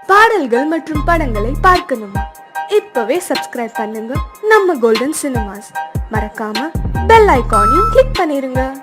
பாடல்கள் மற்றும் படங்களை பார்க்கணுமா? இப்பவே சப்ஸ்கிரைப் பண்ணுங்க நம்ம கோல்டன் சினிமாஸ். மறக்காம பெல் ஐகானையும் கிளிக் பண்ணிருங்க.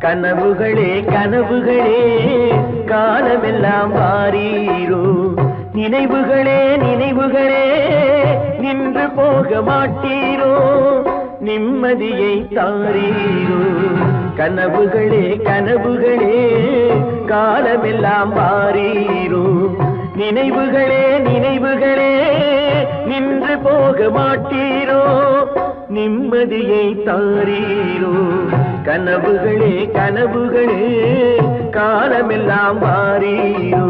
கனவுகளே கனவுகளே காலமெல்லாம் வாரீரோ, நினைவுகளே நினைவுகளே நின்று போக மாட்டீரோ, நிம்மதியை தாரீரோ. கனவுகளே கனவுகளே காலமெல்லாம் வாரீரோ நினைவுகளே நினைவுகளே நின்று போக மாட்டீரோ நிம்மதியை தாரீரோ கனவுகளே கனவுகளே காலமெல்லாம் வாரீரோ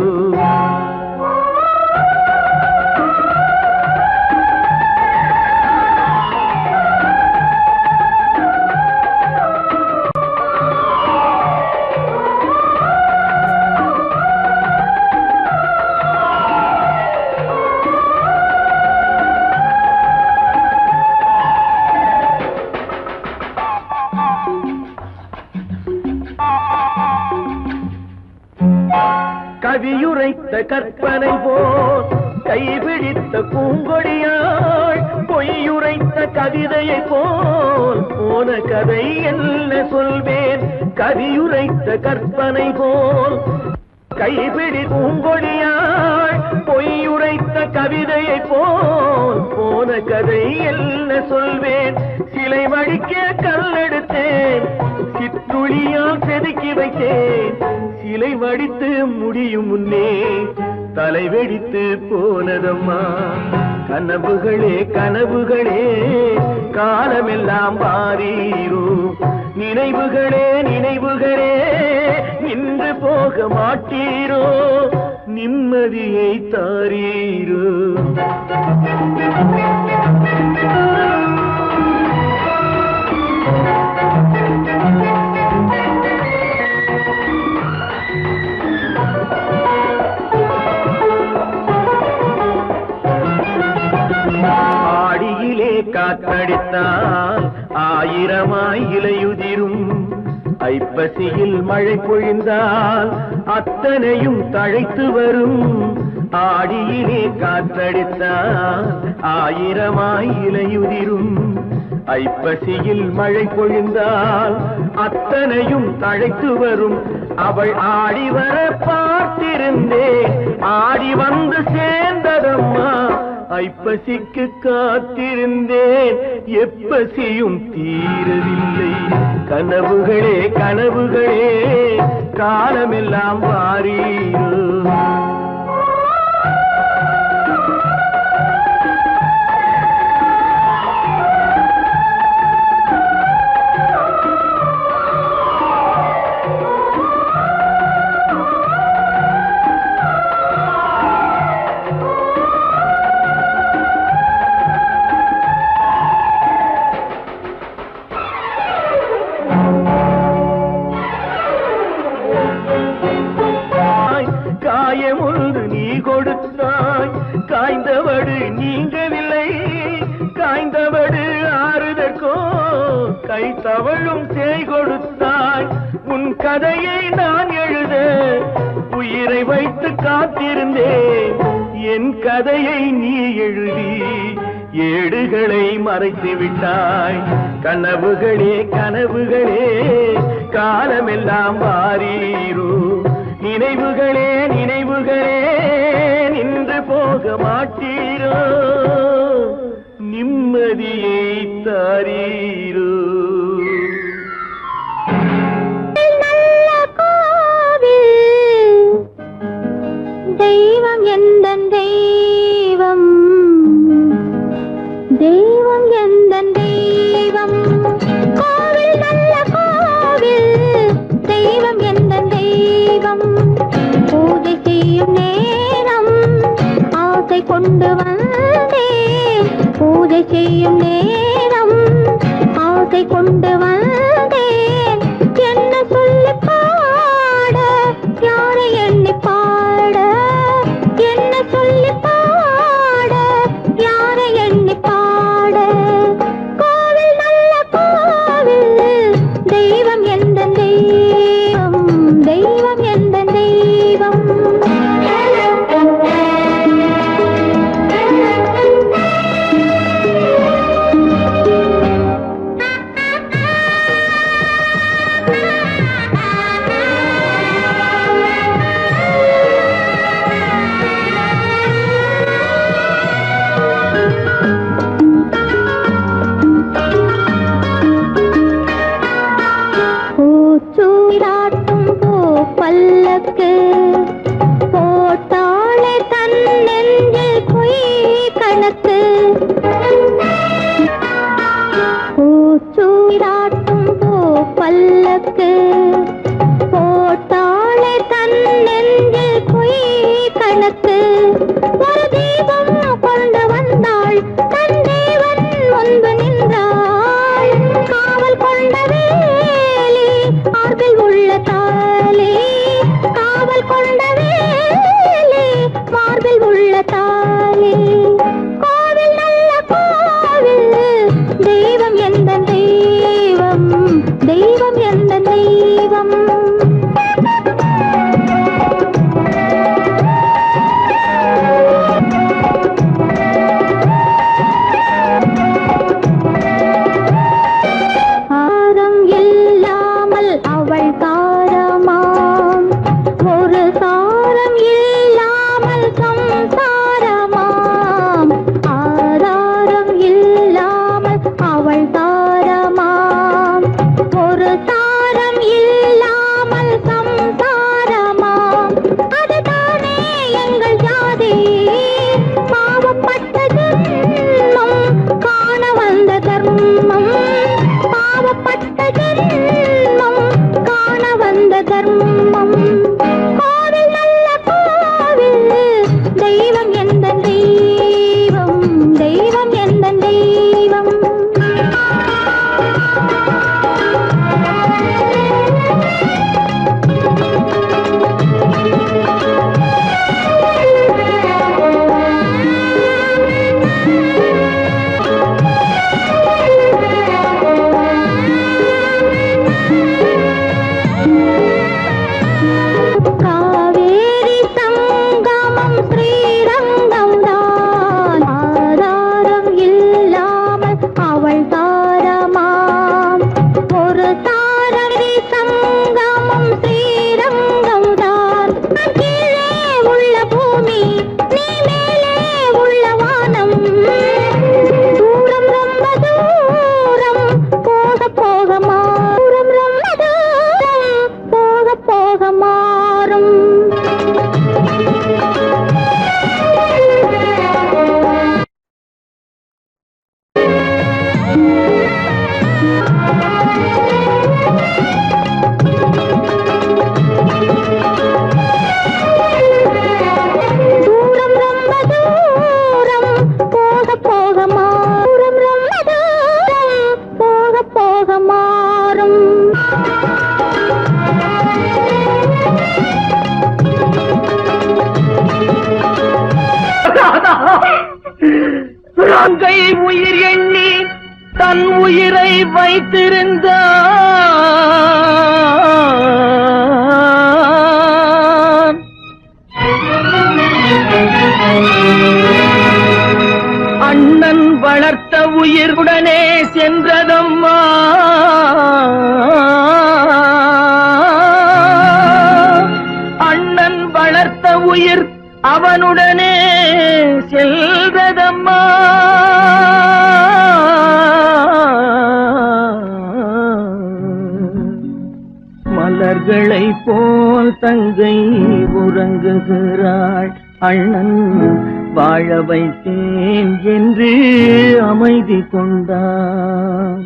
கவியுரைத்த கற்பனை போல் கைபிடித்த பூங்கொடியாள் பொய்யுரைத்த கவிதையை போல் போன கதை என்ன சொல்வேன் கவியுரைத்த கற்பனை போல் கைபிடி பூங்கொடியாள் பொய்யுரைத்த கவிதையை போல் போன கதை என்ன சொல்வேன் சிலை வடிக்க கல்லெடுத்தேன் சிற்றுளியால் செதுக்கி வைத்தேன் சிலை வடித்து முடியும் முன்னே தலை வெடித்து போனதம்மா கனவுகளே கனவுகளே காலமெல்லாம் வாரீரோ நினைவுகளே நினைவுகளே நின்று போக மாட்டீரோ நிம்மதியை தாரீரோ ஆடியிலே காற்றடித்தால் ஆயிரமாய் இலையுதிரும் ஐப்பசியில் மழை பொழிந்தால் அத்தனையும் தழைத்து வரும் ஆடியிலே காற்றடித்தால் ஆயிரமாய் இலையுதிரும் ஐப்பசியில் மழை பொழிந்தால் அத்தனையும் தழைத்து வரும் அவள் ஆடி வர பார்த்திருந்தேன் ஆடி வந்து சேர்ந்ததம்மா ஐப்பசிக்கு காத்திருந்தேன் எப்பசியும் தீரவில்லை கனவுகளே கனவுகளே காலமெல்லாம் வாரீரோ காயமொன்று நீ கொடுத்தாய் காய்ந்தவடு நீங்கவில்லை காய்ந்தவடு ஆறுதற்கோ கை தவழும் சேய் கொடுத்தாய் உன் கதையை நான் எழுத உயிரை வைத்து காத்திருந்தேன் என் கதையை நீ எழுதி ஏடுகளை மறைத்து விட்டாய் கனவுகளே கனவுகளே காலமெல்லாம் வாரீரோ நினைவுகளே நினைவுகளே நின்று போக மாட்டீரோ நிம்மதியை தாரீரோ நல்ல கோவில் தெய்வம் எந்தன் தெய்வம் தெய்வம் எந்தன் தெய்வம் கோவில் நல்ல கோவில் தெய்வம் எந்தன் தெய்வம் பூஜை செய்யும் நேரம் ஆசை கொண்டு வந்தேன் பூஜை செய்யும் நேரம் ஆசை கொண்டு வந்தேன் என்ன சொல்லி பாட யாரை எண்ணி பாட என்ன சொல்லி பாட யாரை எண்ணி பாட கோவில் நல்ல கோவில் தெய்வம் எந்த தெய்வம் தெய்வம் எந்த தெய்வம் பூச்சூடாட்டும் பூ பல்லக்கு போட்டாளே தன் நெஞ்சில் பொய் கணக்கு பூச்சூடாட்டும் பூ பல்லக்கு போட்டாளே தன் நெஞ்சில் பொய் கணக்கு ஒரு தீபம் கொண்டு வந்தாள் தன் தேவன் முன்பு நின்றாள் காவல் கொண்ட வேலி மார்பில் உள்ள தாலி காவல் கொண்ட வேலி மார்பில் உள்ள தாலி கோவில் நல்ல கோவில் தெய்வம் எந்த தெய்வம் தெய்வம் எந்த தெய்வம் ஆரம் இல்லாமல் அவள் தாரமாம் ஒரு சாரம் இல்லாமல் சம்சாரமாம் ஆதாரம் இல்லாமல் அவள் தாரமாம் ஒரு சாரம் இல்லாமல் சம்சாரமாம் அதுதானே எங்கள் ஜாதி பாவப்பட்ட ஜென்மம் காண வந்த தர்மம் பாவப்பட்ட ஜென்மம் காண வந்த தர்மம் கோவில் நல்ல கோவில் தெய்வம் எந்த தெய்வம் தெய்வம் எந்த தெய்வம் காவேரி சங்கமம் ஸ்ரீரங்கம் தான் ஆதாரம் இல்லாமல் அவள் தாரமாம் ஒரு தாரரி சங்கமம் ஸ்ரீரங்கம் தான் கீழே உள்ள பூமி நீ மேலே உள்ள வானம் தூரம் ரொம்ப தூரம் போக போக மாறும் ரொம்ப தூரம் போக போக மாறும் தூரம் ரொம்ப தூரம் போக போக மாறும் ரொம்ப தூரம் போக போக மாறும் கங்கை உயிர் எண்ணி தன் உயிரை வைத்திருந்தான் அண்ணன் வளர்த்த உயிருடனே சென்றதம்மா அண்ணன் வளர்த்த உயிர் அவனுடனே செல்வதம்மா மலர்களை போல் தங்கை உறங்குகிறாள் அண்ணன் வாழ வைத்தேன் என்று அமைதி கொண்டான்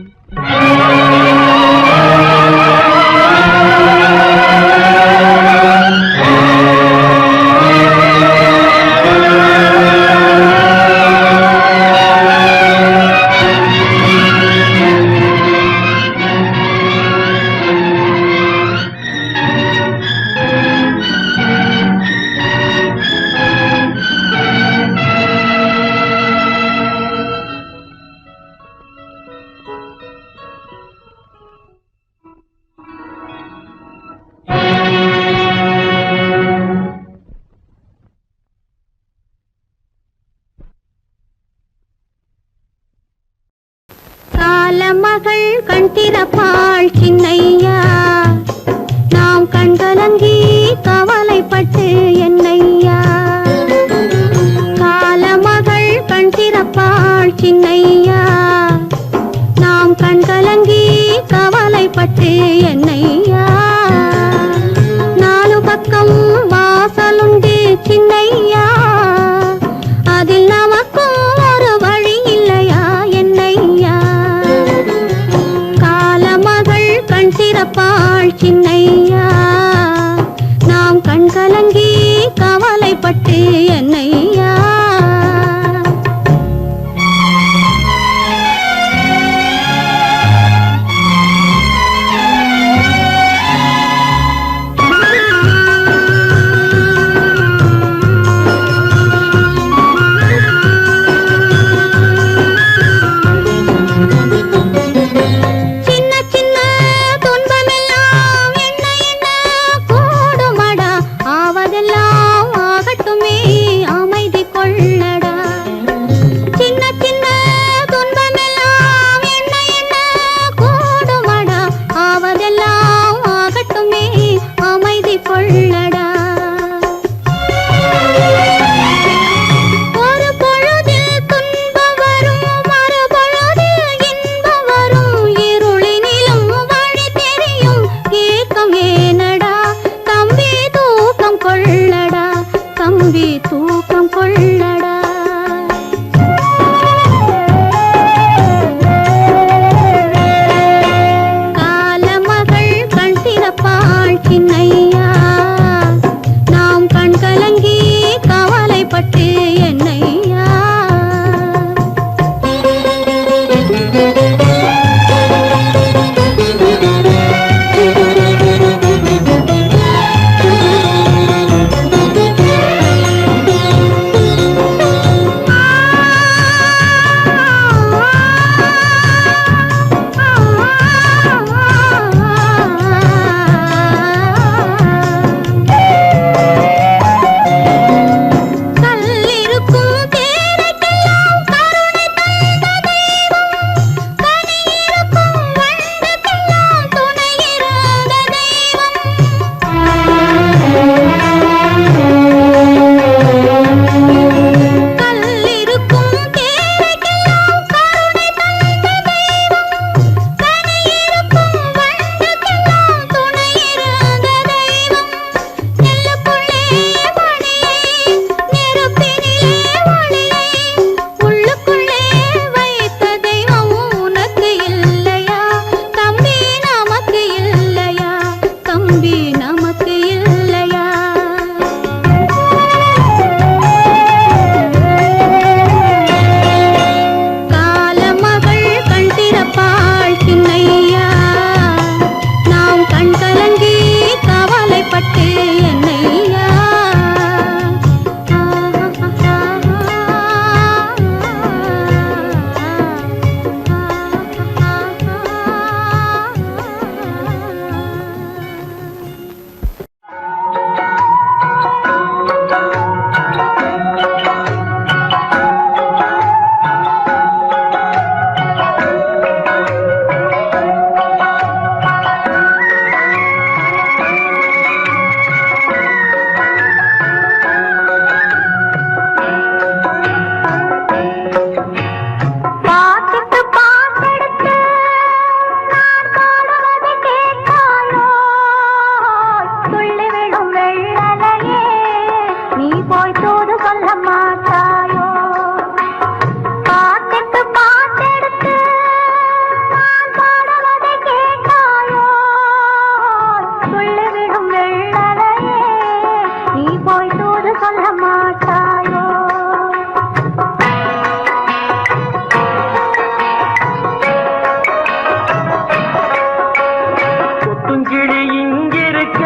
கொத்துங்கிளி இங்கிருக்க,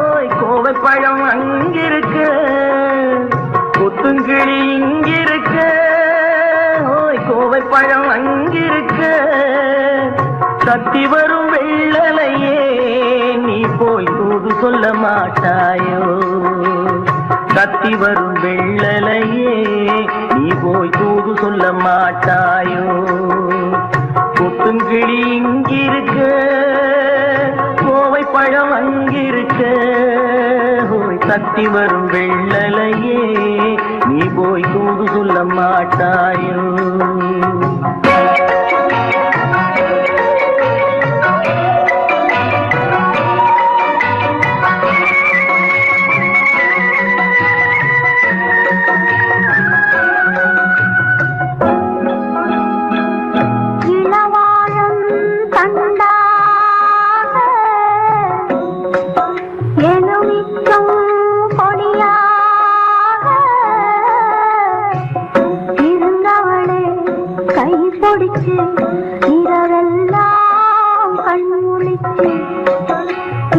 ஓய் கோவை பழம் அங்கிருக்க. கொத்துங்கிளி இங்கிருக்க, ஓய் கோவை பழம் அங்கிருக்க. தத்தி வரும் வெள்ளலையே நீ போய் தூது சொல்ல மாட்டாயோ. தத்தி வரும் வெள்ளலையே நீ போய் தூது சொல்ல மாட்டாயோ. கொத்துங்கிளி இங்கிருக்க, கோவை பழம் அங்கிருக்க. ஓய் தத்தி வரும் வெள்ளலையே நீ போய் தூது சொல்ல மாட்டாயோ. இரவெல்லாம் கண்முழிச்சு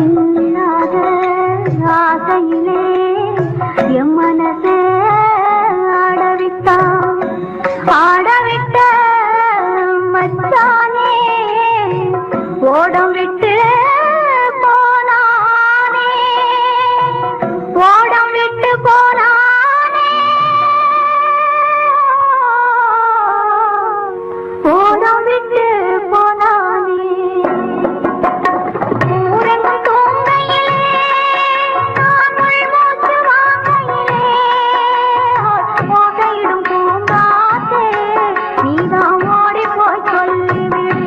இல்லாத ஆசையிலே என் மனசே ஆடவிட்ட மச்சானே ஓடம் விட்டு போனானே. ஓடம் விட்டு போனானே. ஓடம் விட்டு போனானே. ஊரங்க தூங்கையிலே நான் மூச்சு வாங்கையிலே ஓசையிடும் பூங்காற்றே நீதான் ஓடி போய் சொல்லிவிடு.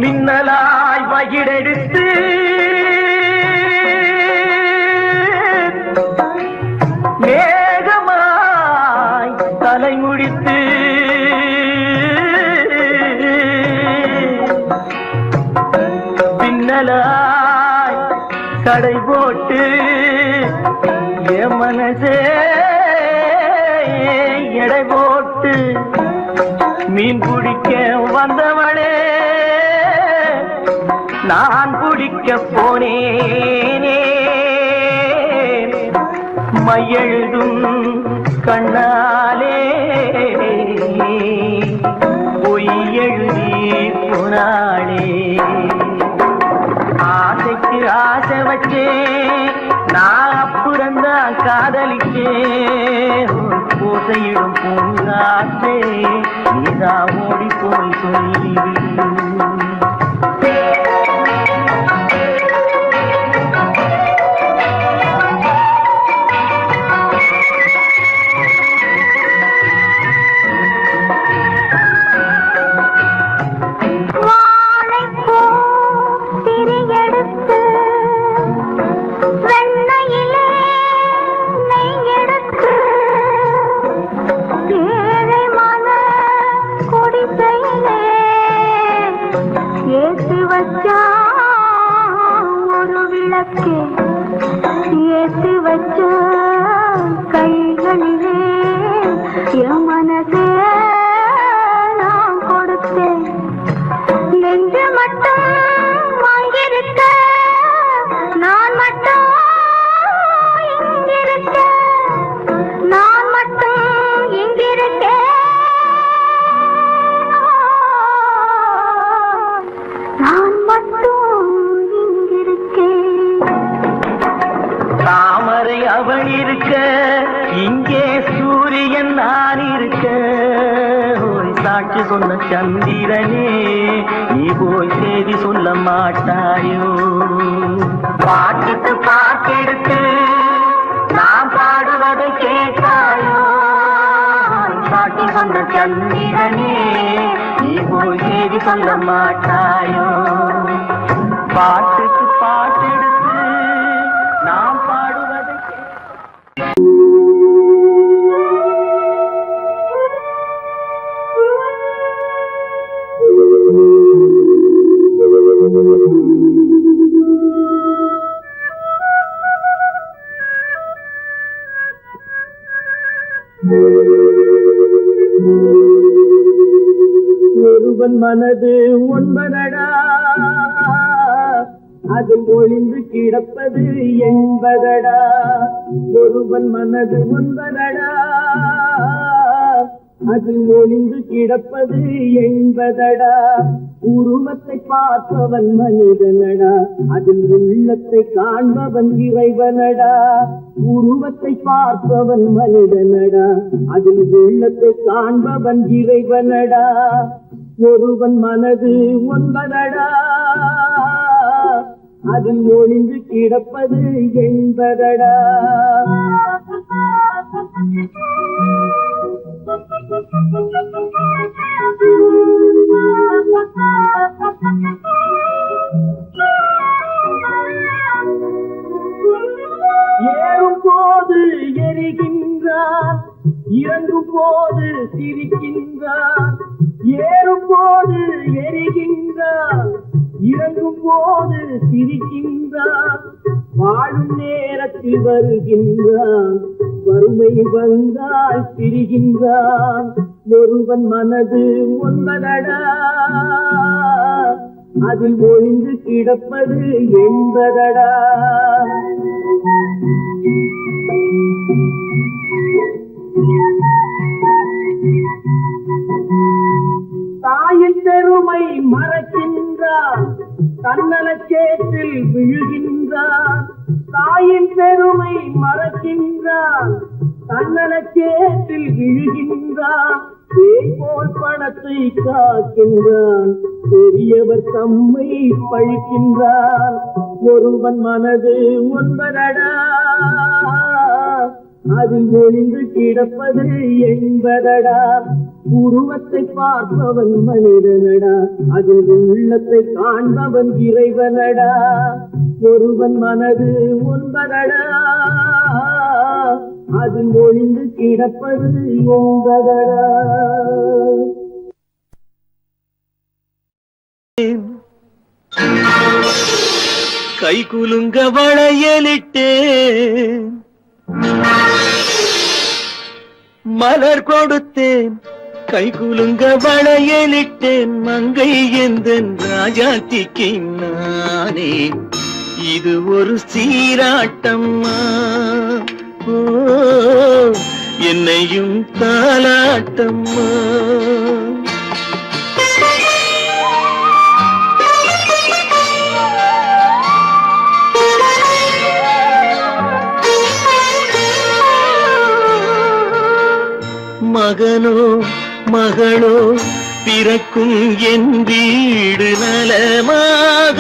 மின்னலாய் வகிடெடுத்து மேகமாய் தலை முடித்து பின்னலாய் கடை போட்டு என் மனசே எடை போட்டு மீன் பிடிக்க வந்தவளே நான் பிடிக்க போனேனே. மையெழுதும் கண்ணாலே பொய் எழுதி போனாளே. ஆசைக்கு ஆசை வச்சே நான் அப்புறந்தான் காதலிச்சே. ஓசையிடும் பூங்காற்றே நீதான் ஓடி போய் சொல்லிவிடு. ஒரு விளக்கு ஏற்றி வச்ச கைகளிலே என் மனசே நான் கொடுத்தேன். நெஞ்சு மட்டும் வாங்கியிருக்க நான் மட்டும் இங்கிருக்க. நான் மட்டும் இங்கிருக்கேன். நான் மட்டும் இங்கிருக்கேன். தாமரை அவள் இருக்க இங்கே சூரியன் நான் இருக்க. ஒரு சாட்சி சொன்ன சந்திரனே நீ போய் செய்தி சொல்ல மாட்டாயோ. பாட்டுக்கு பாட்டெடுத்து நான் பாடுவதை கேட்டாயோ. சாட்சி சொன்ன சந்திரனே நீ போய் செய்தி சொல்ல மாட்டாயோ. பாட்டுக்கு பாட்டெடுத்து நாம் பாடுவதை Thank you. மனது ஒன்பதடா, அதில் ஒளிந்து கிடப்பது என்பதடா. ஒருவன் மனது ஒன்பதடா, அதில் ஒளிந்து கிடப்பது என்பதடா. உருவத்தை பார்ப்பவன் மனிதனடா, அதில் உள்ளத்தை காண்பவன் இறைவனடா. உருவத்தை பார்ப்பவன் மனிதனடா, அதில் உள்ளத்தை காண்பவன் இறைவனடா. ஒருவன் மனது ஒன்பதடா, அதில் ஒளிந்து கிடப்பது என்பதடா. ஏறும் போது எரிகின்றான், இறங்கும் போது சிரிக்கின்றான். ஏறும் போது எரிகின்றான், இறங்கும் போது சிரிக்கின்றான். வாழும் நேரத்தில் வருகின்றான், வறுமை வந்தால் பிரிகின்றான். ஒருவன் மனது ஒன்பதடா, அதில் ஒளிந்து கிடப்பது என்பதடா. தாயின் பெருமை மறக்கின்றான், தன்னலச்சேற்றில் விழுகின்றான். தாயின் பெருமை மறக்கின்றான், தன்னலச்சேற்றில் விழுகின்றான். பேய் போல் பணத்தை காக்கின்றான், பெரியவர் தம்மை பழிக்கின்றான். ஒருவன் மனது ஒன்பதடா, அதில் ஒளிந்து கிடப்பது என்பதடா. உருவத்தை பார்ப்பவன் மனிதனடா, அதில் உள்ளத்தை காண்பவன் இறைவனடா. ஒருவன் மனது ஒன்பதடா, அதில் ஒளிந்து கிடப்பது என்பதடா. கை குலுங்க வளையலிட்டேன், மலர் கொடுத்தேன். கை குலுங்க வளையலிட்டேன், மங்கை எந்தன் ராஜாத்திக்கு நானே. இது ஒரு சீராட்டம்மா, ஓ என்னையும் தாலாட்டம்மா. மகனோ மகளோ பிறக்கும் என் வீடு நலமாக,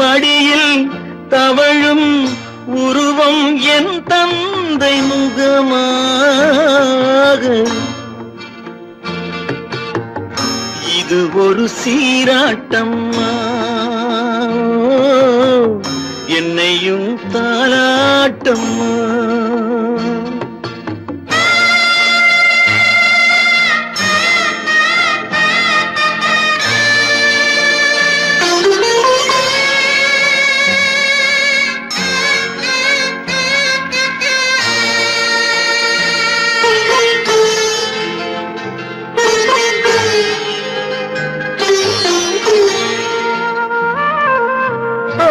மடியில் தவழும் உருவம் என் தந்தை முகமாக. இது ஒரு சீராட்டம்மா, என்னையும் தாலாட்டம்மா.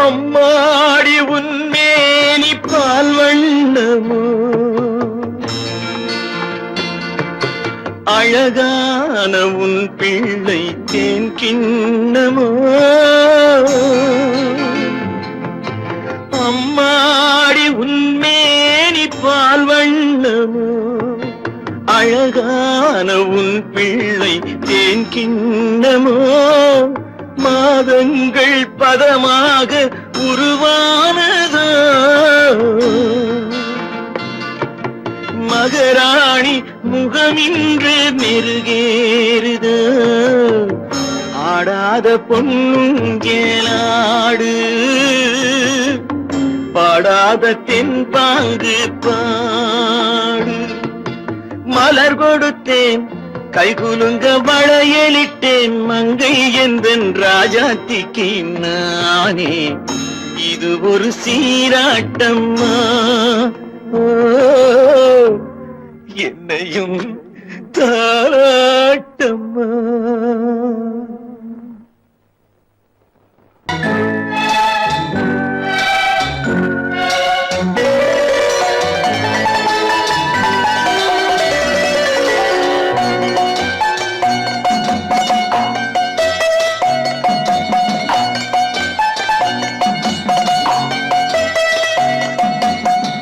அம்மாடி உன்மேனி பால் வண்ணமோ, அழகான உன் பிள்ளை தேன் கிண்ணமோ. அம்மாடி உன்மேனி பால் வண்ணமோ, அழகான உன் பிள்ளை தேன் கிண்ணமோ. மாதங்கள் பதமாக உருவானதோ, மகராணி முகமின்று மெருகேறுதோ. ஆடாத பொன்னுங்கேலாடு, பாடாத தென்பாங்கு பாடு. மலர் கொடுத்தேன், கைகுலுங்க வளையலிட்டேன், மங்கை எந்தன் ராஜாத்திக்கு நானே. இது ஒரு சீராட்டம்மா, ஓ என்னையும் தாலாட்டம்மா.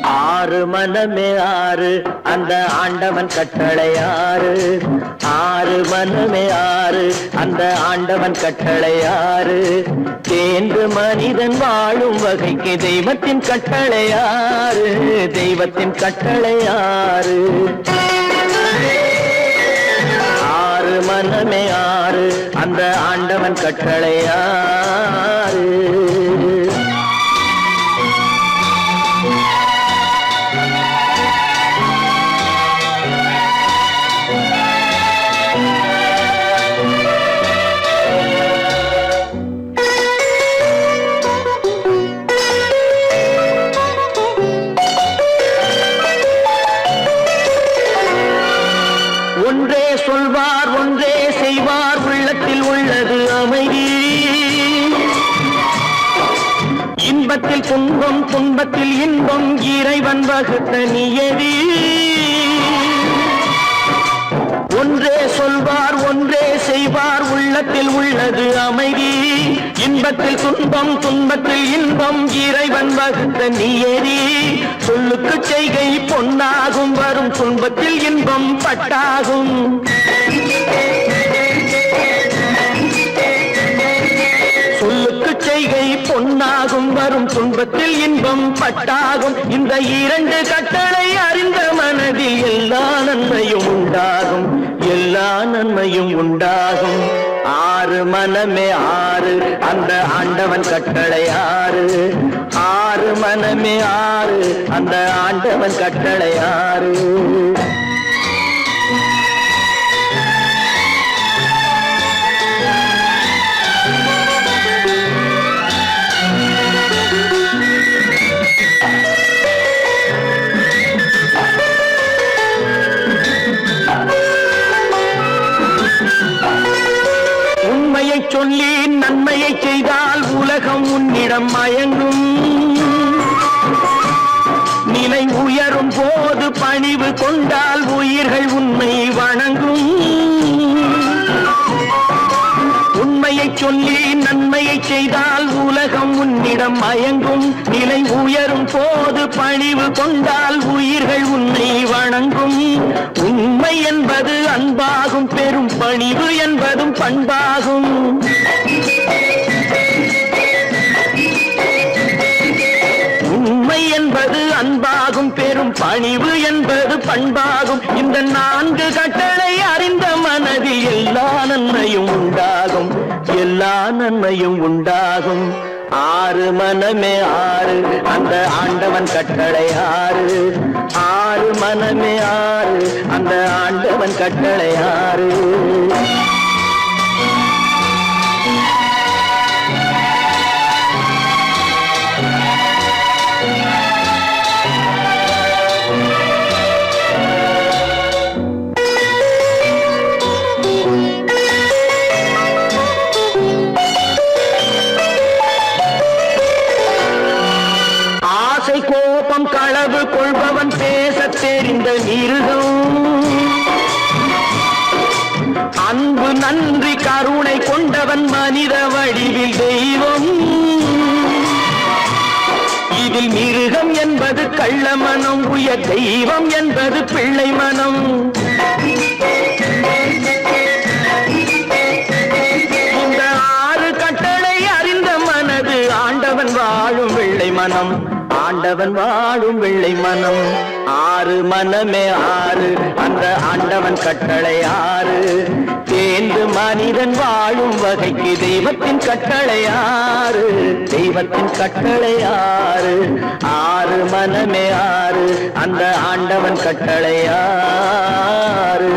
ஆறு மனமே ஆறு அந்த ஆண்டவன் கட்டளை ஆறு. ஆறு மனமே ஆறு அந்த ஆண்டவன் கட்டளை ஆறு. தேர்ந்து மனிதன் வாழும் வகைக்கு தெய்வத்தின் கட்டளை ஆறு. தெய்வத்தின் கட்டளை ஆறு. ஆறு மனமே ஆறு அந்த ஆண்டவன் கட்டளை ஆறு. ஒன்றே சொல்வார் ஒன்றே செய்வார் உள்ளத்தில் உள்ளது அமைதி. இன்பத்தில் துன்பம் துன்பத்தில் இன்பம் இறைவன் வகுத்த நியதி. ஒன்றே சொல்வார் ஒன்றே செய்வார் உள்ளத்தில் உள்ளது அமைதி. இன்பத்தில் துன்பம் துன்பத்தில் இன்பம் இறைவன் வகுத்த நியதி. சொல்லுக்கு செய்கை பொன்னாகும் வரும் துன்பத்தில் இன்பம் பட்டாகும். சொல்லுக்கு செய்கை பொன்னாகும் வரும் துன்பத்தில் இன்பம் பட்டாகும். இந்த இரண்டு கட்டளை அறிந்த மனதில் எல்லா நன்மையும் உண்டாகும். எல்லா நன்மையும் உண்டாகும். ஆறு மனமே ஆறு அந்த ஆண்டவன் கட்டளை ஆறு. ஆறு மனமே ஆறு அந்த ஆண்டவன் கட்டளை ஆறு. உண்மையை சொல்லி நன்மையை செய்தால் உலகம் உன்னிடம் மயங்கும். நிலை உயரும் போது பணிவு கொண்டால் உயிர்கள் உன்னை வணங்கும். உண்மையை சொல்லி நன்மையை செய்தால் உலகம் உன்னிடம் மயங்கும். நிலை உயரும் போது பணிவு கொண்டால் உயிர்கள் உன்னை வணங்கும். உண்மை என்பது அன்பாகும். பெரும் பணிவு என்பதும் பண்பாகும். உண்மை என்பது அன்பாகும். பெரும் பணிவு என்பது பண்பாகும். இந்த நான்கு கட்டளை அறிந்த மனதில் எல்லா நன்மையும் உண்டாகும். எல்லா நன்மையும் உண்டாகும். ஆறு மனமே ஆறு அந்த ஆண்டவன் கட்டளை ஆறு. ஆறு மனமே ஆறு அந்த ஆண்டவன் கட்டளை ஆறு. கோபம் களவு கொள்பவன் பேசத் தெரிந்த மிருகம். அன்பு நன்றி கருணை கொண்டவன் மனித வடிவில் தெய்வம். இதில் மிருகம் என்பது கள்ள மனம். உயர் தெய்வம் என்பது பிள்ளை மனம். இந்த ஆறு கட்டளை அறிந்த மனது ஆண்டவன் வாழும் வெள்ளை மனம். ஆண்டவன் வாழும் வெள்ளை மனம். ஆறு மனமே ஆறு அந்த ஆண்டவன் கட்டளை ஆறு. தேர்ந்து மனிதன் வாழும் வகைக்கு தெய்வத்தின் கட்டளை ஆறு. தெய்வத்தின் கட்டளை ஆறு. ஆறு மனமே ஆறு அந்த ஆண்டவன் கட்டளை ஆறு.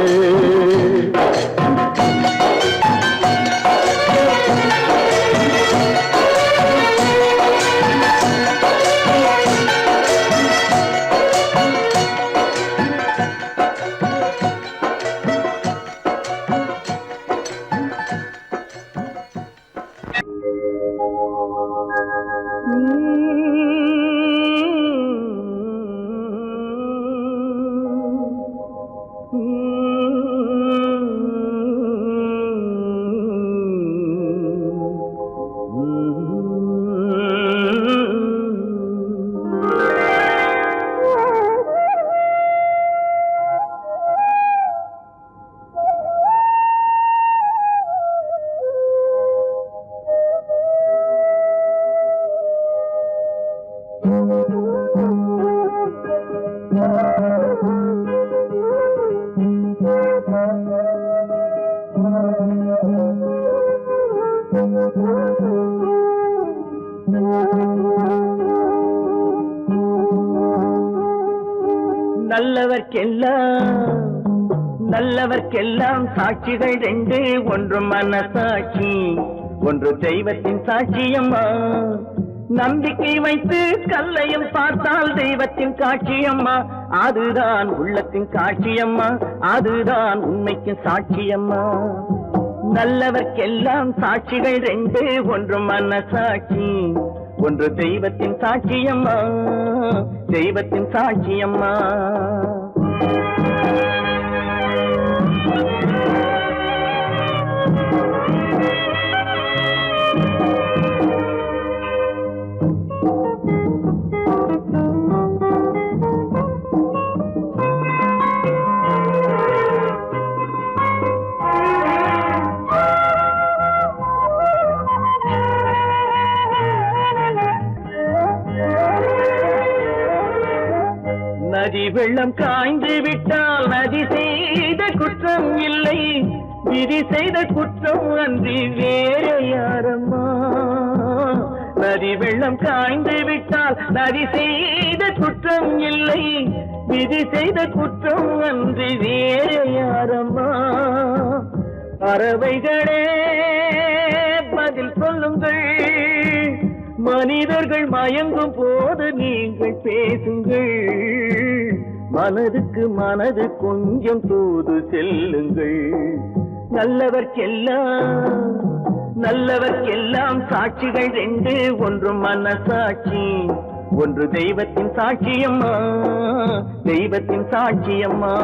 நல்லவர்க்கெல்லாம் சாட்சிகள் ரெண்டு, ஒன்று மனசாட்சி, ஒன்று தெய்வத்தின் சாட்சியம்மா. நம்பிக்கை வைத்து கல்லையும் பார்த்தால் தெய்வத்தின் காட்சியம்மா, அதுதான் உள்ளத்தின் காட்சியம்மா, அதுதான் உண்மைக்கு சாட்சியம்மா. நல்லவர்க்கெல்லாம் சாட்சிகள் ரெண்டு, ஒன்று மனசாட்சி, ஒன்று தெய்வத்தின் சாட்சியம்மா, தெய்வத்தின் சாட்சியம்மா. நதி வெள்ளம் காய்ந்து விட்டால் நதி செய்த குற்றம் இல்லை, விதி செய்த குற்றம் அன்றி வேற யாரம்மா. நதி வெள்ளம் காய்ந்து விட்டால் நதி செய்த குற்றம் இல்லை, விதி செய்த குற்றம் அன்றி வேற யாரம்மா. பறவைகளே பதில் சொல்லுங்கள், மனிதர்கள் மயங்கும் போது நீங்கள் பேசுங்கள், மனதுக்கு மனது கொஞ்சம் தூது செல்லுங்கள். நல்லவர்க்கெல்லாம் சாட்சிகள் ரெண்டு, ஒன்று மனசாட்சி, ஒன்று தெய்வத்தின் சாட்சியம்மா, தெய்வத்தின் சாட்சியம்மா.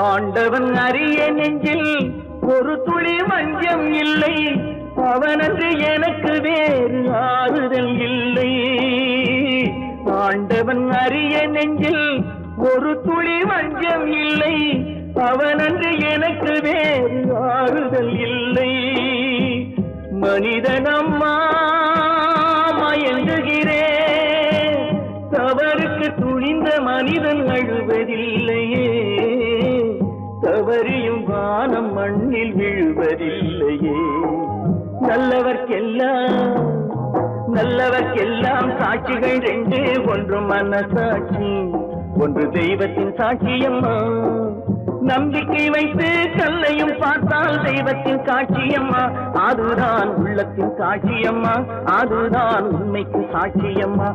ஆண்டவன் அறிய நெஞ்சில் ஒரு துளி வஞ்சம் இல்லை, அவனன்று எனக்கு வேறு ஆறுதல் இல்லை. ஆண்டவன் அறிய நெஞ்சில் ஒரு துளி வஞ்சம் இல்லை, அவனன்று எனக்கு வேறு ஆறுதல் இல்லை. மனிதனம்மா மயங்குகிறேன், தவறுக்கு துணிந்த மனிதன் அழுவதில்லையே, தவறியும் வானம் மண்ணில் விழுவதில்லையே. நல்லவர்க்கெல்லாம் சாட்சிகள் ரெண்டு, ஒன்று மனசாட்சி, ஒன்று தெய்வத்தின் சாட்சியம்மா. நம்பிக்கை வைத்து கல்லையும் பார்த்தால் தெய்வத்தின் காட்சியம்மா, அதுதான் உள்ளத்தின் காட்சியம்மா, அதுதான் உண்மைக்கு சாட்சியம்மா.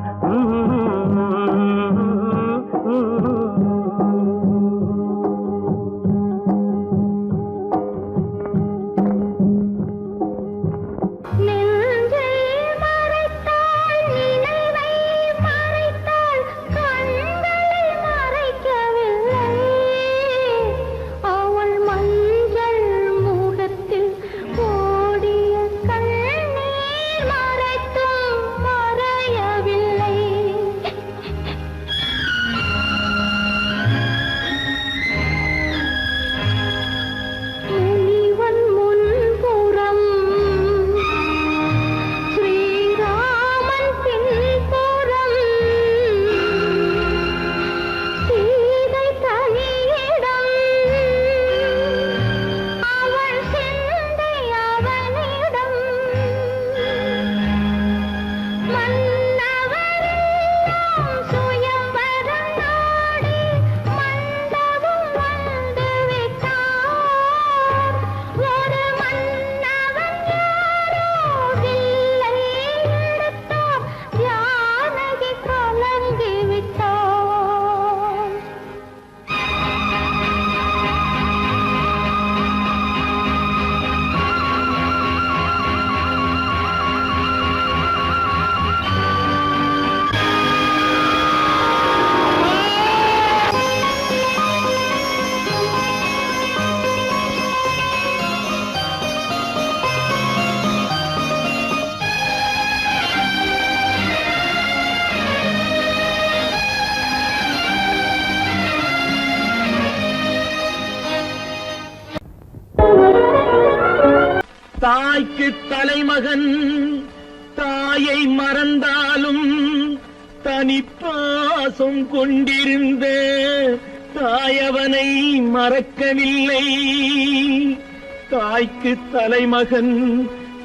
தாய்க்கு தலைமகன் தாயை மறந்தாலும் தனிப்பாசம் கொண்டிருந்த தாயவனை மறக்கவில்லை. தாய்க்கு தலைமகன்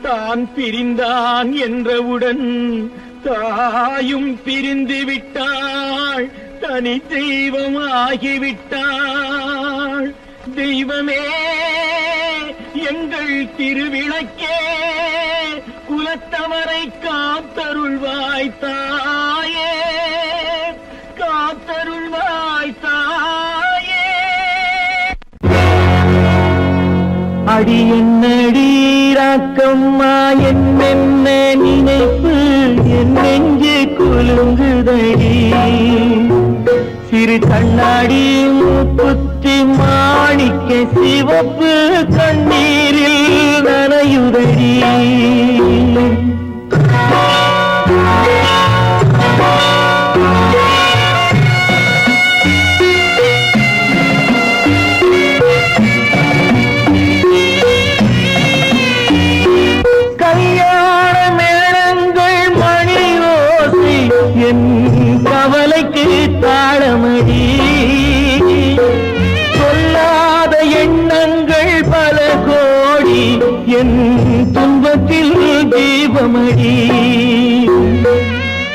தான் பிரிந்தான் என்றவுடன் தாயும் பிரிந்து விட்டாள், தனி தெய்வம் ஆகிவிட்டாள். தெய்வமே எங்கள் திருவிளக்கே, குலத்தவரை காத்தருள்வாய் தாயே, காத்தருள்வாய் தாயே. அடி என்னடி ராக்கம்மா, என்னென்ன நினைப்பு என் நெஞ்சு குலுங்குதடி. சிறு கண்ணாடி மூக்குத்தி மாணிக்க சிவப்பு கண்ணீரில் நனையுதடி. கல்யாண மேளங்கள் மணி ஓசை என் கவலைக்கு தாளமடி. சொல்லாத எண்ணங்கள் பல கோடி என் துன்பத்தில் தீபமடி.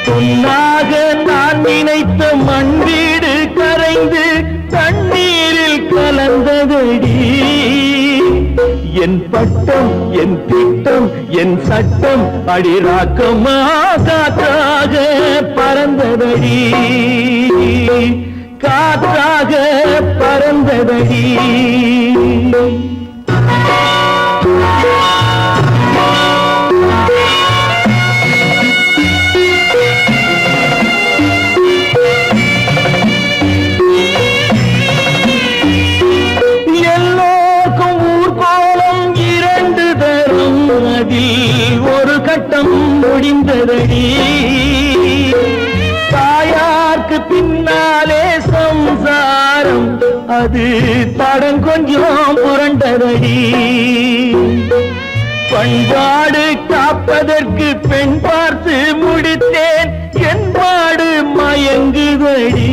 பொன்னாக நான் நினைத்த மண் வீடு கரைந்து தண்ணீரில் கலந்ததடி. என் பட்டம் என் திட்டம் என் சட்டம் அடிராக்கமா காற்றாக பறந்ததடி, காற்றாக பறந்ததடி. எல்லோருக்கும் ஊர்கோலம் இரண்டு தரும், அதில் ஒரு கட்டம் முடிந்ததடி. தாயார்க்கு பின்னாலே சம்சாரம், அது தடம் கொஞ்சம் புரண்டதடி. பண்பாடு காப்பதற்கு பெண் பார்த்து முடித்தேன், என் பாடு மயங்குதடி.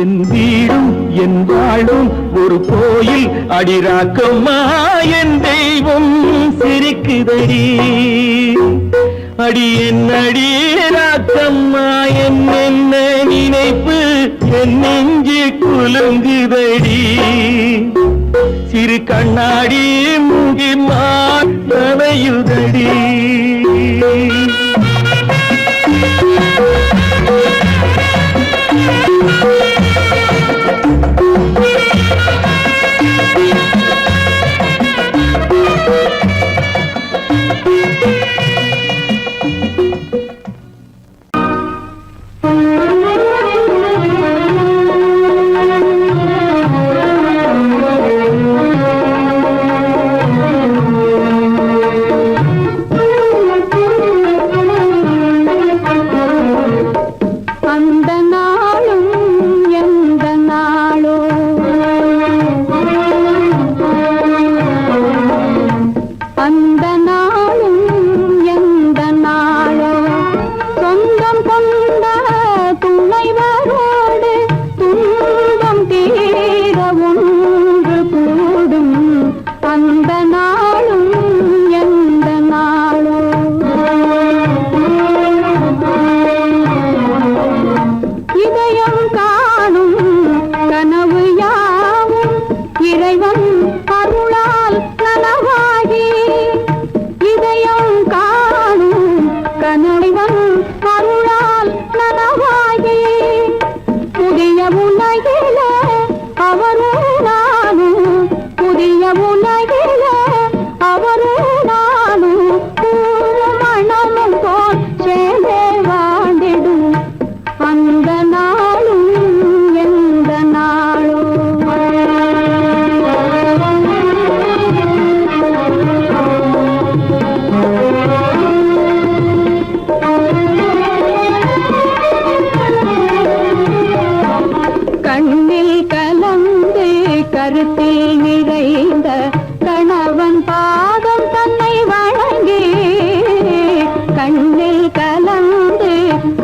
என் வீடும் என் வாழும் ஒரு கோயில் அடிராக்கம்மா, என் தெய்வம் சிரிக்குதடி. அடி என் அடிராக்கம்மா, என்னென்ன நினைப்பு என் நெஞ்சு குலுங்குதடி. சிறு கண்ணாடி மூங்கி மானையுதடி.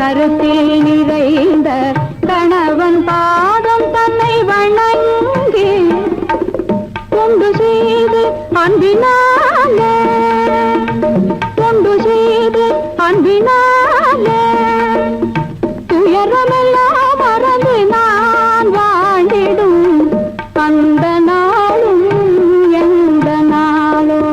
கருத்தில் நிறைந்த கணவன் பாதம் தன்னை வணங்கி தொண்டு செய்து அன்பினாலே தொண்டு செய்து அன்பினாலே துயரமெல்லாம் மறந்து நான் வாழ்ந்திடும் அந்த நாளும் எந்த நாளும்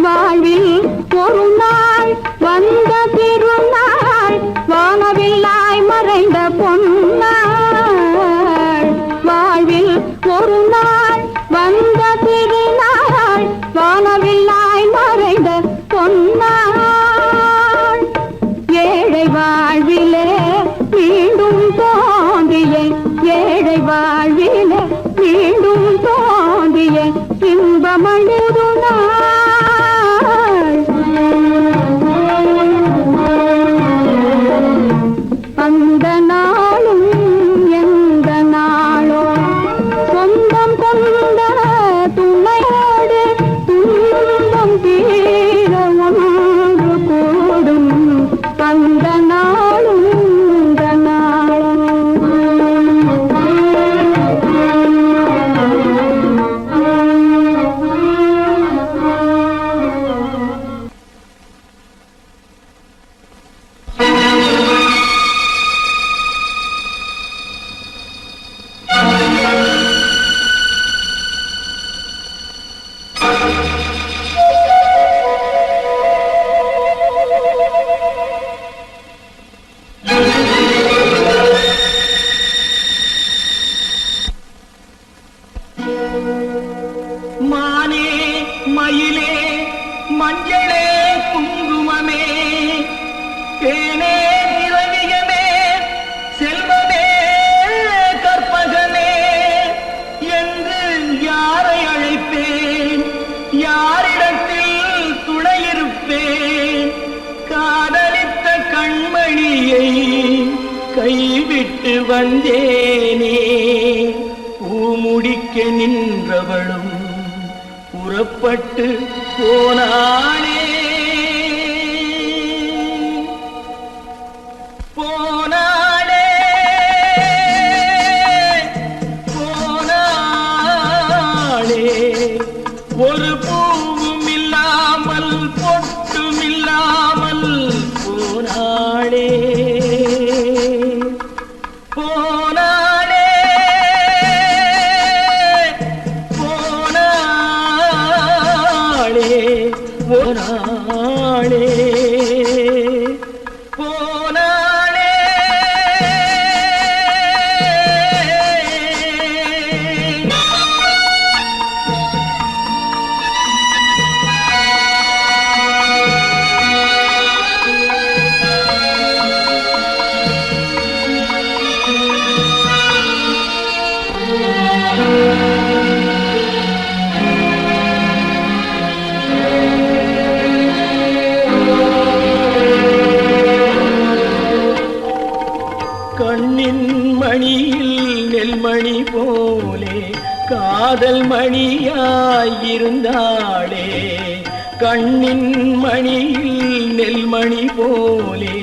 வாழ்வில் ஒரு நாள் வந்த திருநாள் வானவில்லாய் மறைந்த பொன்னாள் வாழ்வில் ஒரு நாள் வந்த திருநாள் வானவில்லாய் மறைந்த பொன்னாள் ஏழை வாழ்விலே மீண்டும் தோன்றிய ஏழை வாழ்விலே மீண்டும் தோன்றிய இன்பமழுது நாள் அந்த நாளும் எந்த நாளோ சொந்தம் கொண்ட துணையோடு துன்பம் தீர ஒன்று கூடும் அந்த நாளும் இந்த மானே மயிலே மஞ்சளே குங்குமமே தேனே திரவியமே செல்வமே கற்பகமே என்று யாரை அழைப்பேன் யாரிடத்தில் துணையிருப்பேன் காதலித்த கண்மணியை கைவிட்டு வந்தேனே பூமுடிக்க நின்றவளும் புறப்பட்டு போனாளே போனாளே போனாளே ஒரு பூவும் இல்லாமல் பொட்டும் இல்லாமல் போனாளே போனாளே போனாளே போனாளே கண்ணின் மணியில் நெல்மணி போலே காதல் மணியாயிருந்தாளே கண்ணின் மணியில் நெல்மணி போலே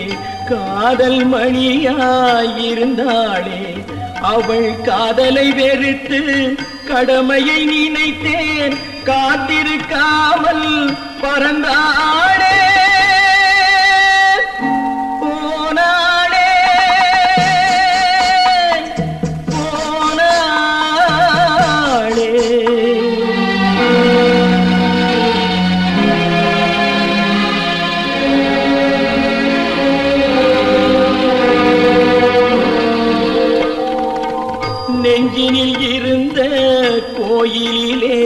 காதல் மணியாயிருந்தாளே அவள் காதலை வெறுத்து கடமையை நினைத்தேன் காத்திருக்காமல் பறந்தாளே போனாளே போனாளே நெஞ்சினில் இருந்த கோயிலிலே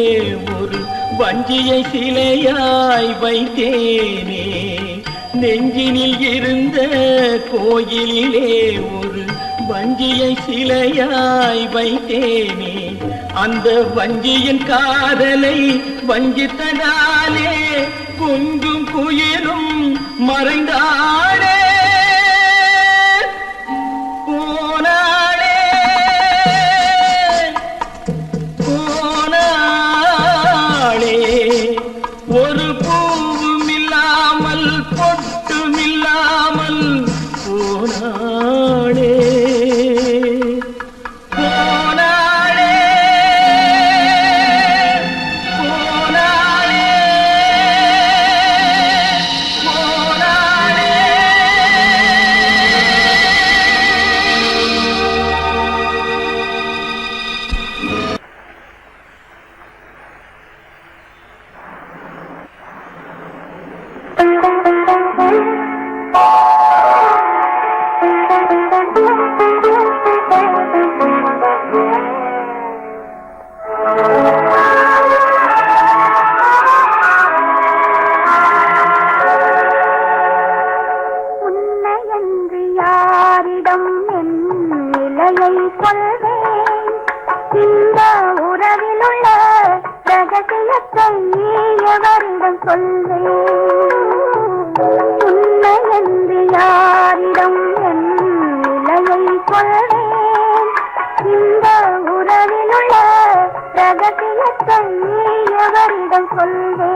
ஒரு வஞ்சியை சிலையாய் வைத்தேனே நெஞ்சினில் இருந்த கோயிலிலே ஒரு வஞ்சியை சிலையாய் வைத்தேனே அந்த வஞ்சியின் காதலை வஞ்சித்ததாலே குஞ்சும் குயிலும் மறைந்தாளே போனாளே போனாளே ரகசியத்தை எவரிடம் சொல்வேன்? உண்மை என்று யாரிடம் என் நிலையை சொல்வேன்? இந்த உறவில் உள்ள ரகசியத்தை எவரிடம் சொல்வேன்?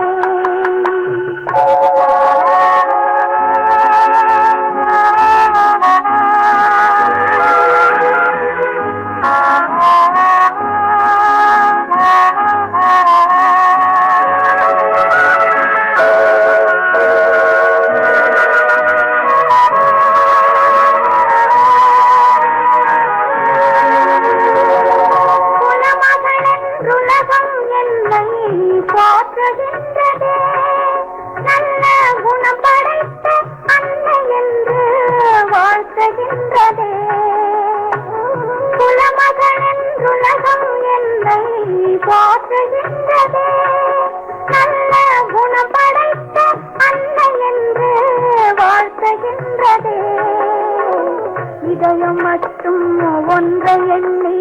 இதயம் மட்டும் ஒன்றை எண்ணி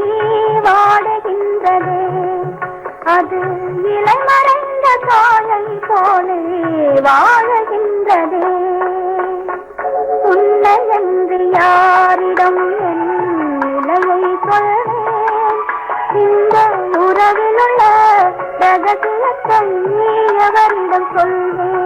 வாடுகின்றதே, அது இலைமறைந்த காயை போலே வாழுகின்றதே. உன்னை என்று யாரிடம் என் நிலையை சொல்வேன்? இந்த உறவில் உள்ள ரகசியத்தை எவரிடம் சொல்வேன்?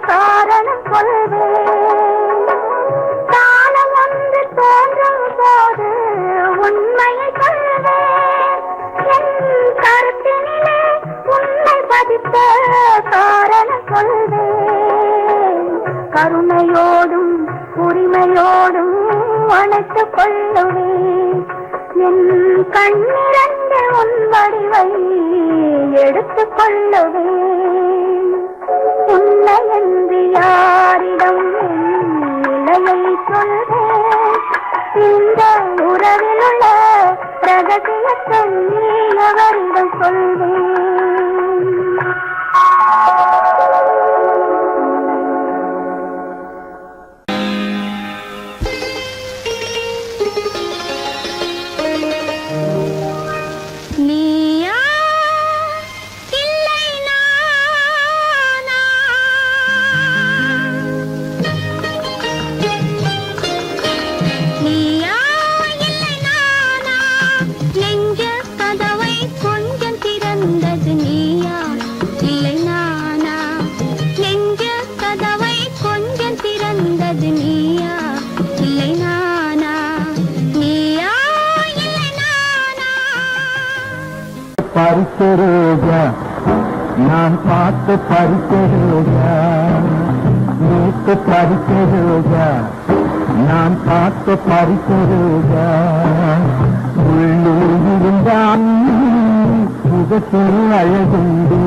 காரணம் சொல்வேன். காலம் ஒன்று தோன்றும் போது உண்மையை சொல்வேன். என் கருத்தினிலே உண்மை பதித்த காரணம் சொல்வேன். கருணையோடும் உரிமையோடும் அணைத்துக் கொள்ளுவேன். என் கண்ணிரண்டு உன் வடிவை எடுத்துக் கொள்ளுவேன். உன்னை என்று யாரிடம் நிலையை சொல்வேன்? இந்த உறவில் உள்ள ரகசியத்தை எவரிடம் சொல்வேன்? பறித்த ரோஜா நான் பார்த்து பறித்த ரோஜா, நேற்று பறித்த ரோஜா நான் பார்த்து பறித்த ரோஜா. உள்ளூர் இருந்தான் முகத்தில் அழகுண்டு,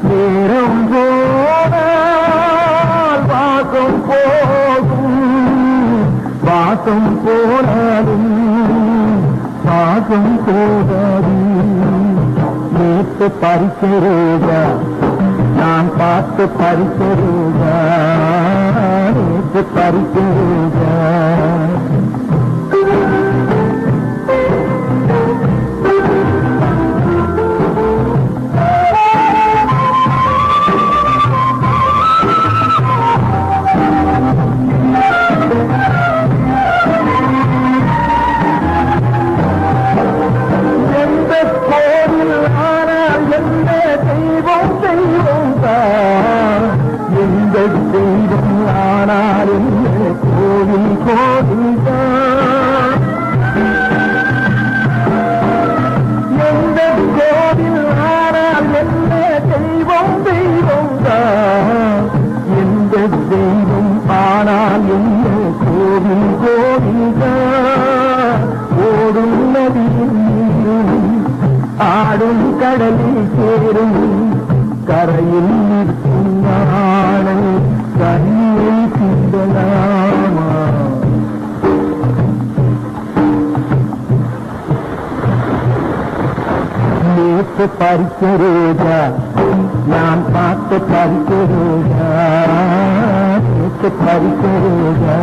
நேரம் போனால் வாசம் போகும், வாசம் போனாலும் பாகம் போகாது. நேற்று பறித்த ரோஜா நான் பார்த்து பறித்த ரோஜா, நேற்று பறித்த ரோஜா. தெய்வம் ஆனால் என்ன கோவில் கோவில் நதியின் நீரும் ஆடும் கடலில் சேரும் கரையில் நிற்கும் நாளை கண்ணியை சிந்தலாமா நேற்று பறிக்க ரோஜா நான் பார்த்து பறிக்க ரோஜா நேற்று பறிக்க ரோஜா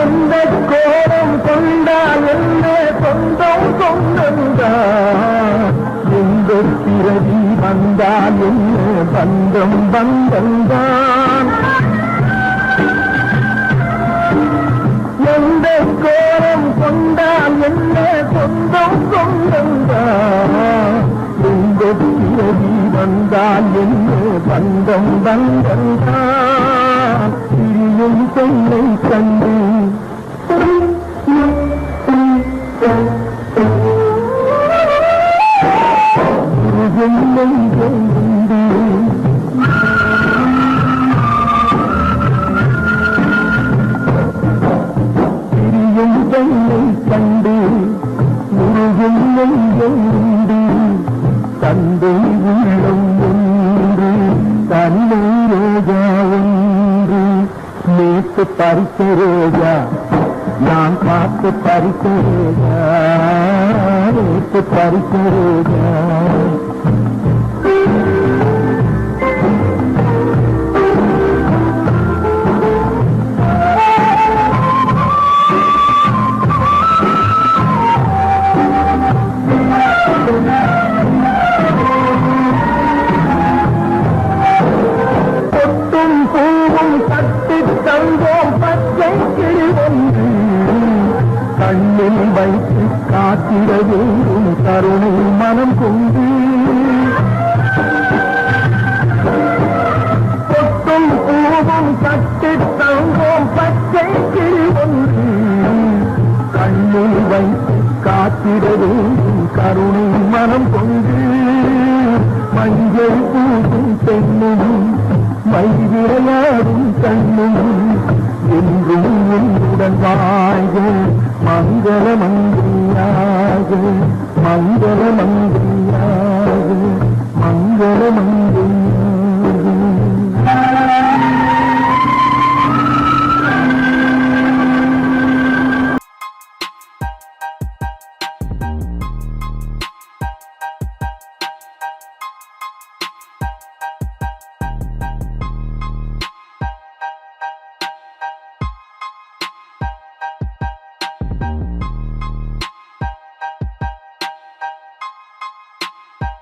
எந்த கோலம் கொண்டால் என்ன சொந்தம் சொந்தந்தான் எந்த பிறவி வந்தால் என்ன பந்தம் பந்தந்தான் எந்த கோலம் கொண்டால் என்ன சொந்தம் சொந்தந்தான் எந்த பிறவி வந்தால் என்ன பந்தம் பந்தந்தான் பிரியும் சொல்லை கண்டு பிரியும் சொல்லை கண்டு முருகும் நெஞ்செண்டு தந்தை உள்ளம் ஒன்று தன்னை ரோஜா ஒன்று நேற்று பறித்த ரோஜா நான் பார்த்து பறித்த ரோஜா நேற்று பறித்த ரோஜா பொட்டும் பூவும் தட்டி தங்கோம் பச்சை கிளி ஒன்று கண்ணில் வைத்து காத்திட வேண்டும் கருணை மனம் கொண்டு பொட்டும் பூவும் தட்டி தங்கோம் பச்சை கிளி ஒன்று கண்ணில் வைத்து காத்திட வேண்டும் கருணை மனம் கொண்டு மஞ்சள் பூசும் பெண்ணும் மை விளையாடும் கண்ணும் என்றும் உன்னுடன் வாழ்க மங்கள மந்திரியாக மங்கள மந்திரி